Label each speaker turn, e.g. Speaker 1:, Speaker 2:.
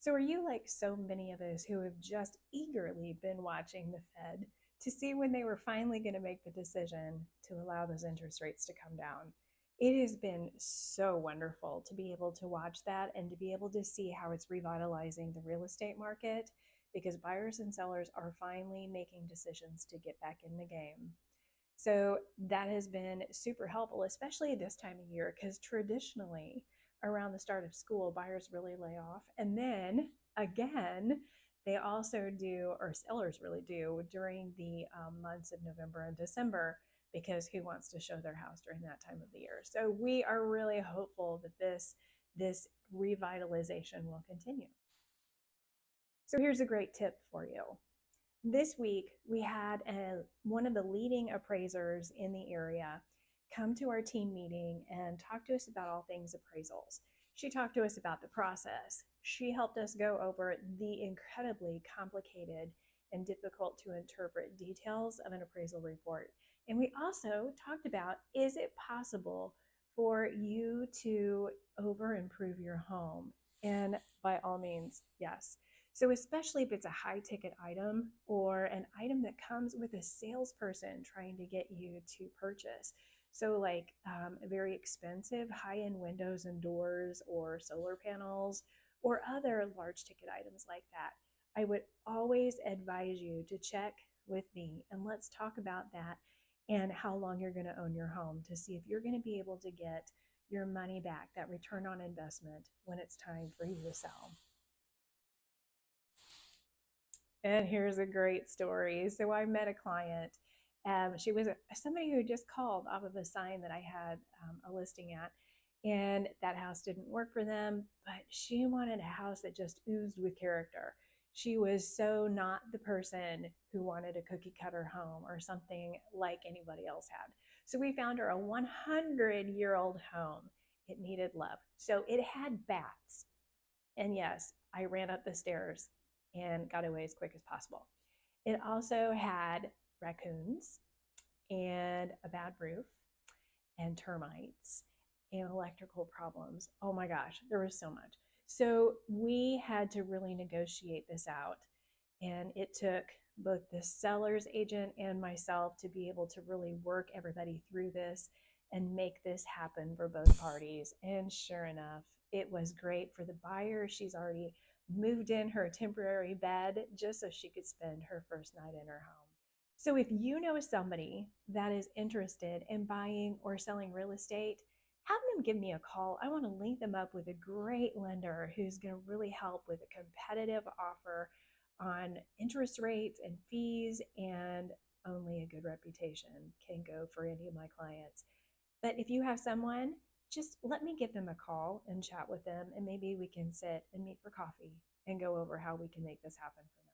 Speaker 1: So, are you like so many of us who have just eagerly been watching the Fed to see when they were finally going to make the decision to allow those interest rates to come down? It has been so wonderful to be able to watch that and to be able to see how it's revitalizing the real estate market because buyers and sellers are finally making decisions to get back in the game. So that has been super helpful, especially this time of year, because traditionally around the start of school, buyers really lay off. And then again, they also do, or sellers really do, during the months of November and December, because who wants to show their house during that time of the year? So we are really hopeful that this revitalization will continue. So here's a great tip for you. This week, we had one of the leading appraisers in the area come to our team meeting and talk to us about all things appraisals. She talked to us about the process. She helped us go over the incredibly complicated and difficult to interpret details of an appraisal report. And we also talked about, is it possible for you to over improve your home? And by all means, yes. So, especially if it's a high ticket item or an item that comes with a salesperson trying to get you to purchase. So, like very expensive high end windows and doors or solar panels or other large ticket items like that, I would always advise you to check with me and let's talk about that and how long you're going to own your home to see if you're going to be able to get your money back, that return on investment, when it's time for you to sell. And here's a great story. So I met a client. She was somebody who just called off of a sign that I had a listing at, and that house didn't work for them. But she wanted a house that just oozed with character. She was so not the person who wanted a cookie cutter home or something like anybody else had. So we found her a 100-year-old home. It needed love. So it had bats. And yes, I ran up the stairs and got away as quick as possible. It also had raccoons and a bad roof and termites and electrical problems. Oh my gosh, there was so much. So we had to really negotiate this out. And it took both the seller's agent and myself to be able to really work everybody through this and make this happen for both parties. And sure enough, it was great for the buyer. She's already moved in her temporary bed just so she could spend her first night in her home. So if you know somebody that is interested in buying or selling real estate, have them give me a call. I want to link them up with a great lender who's going to really help with a competitive offer on interest rates and fees, and only a good reputation can go for any of my clients. But if you have someone, just let me give them a call and chat with them, and maybe we can sit and meet for coffee and go over how we can make this happen for them.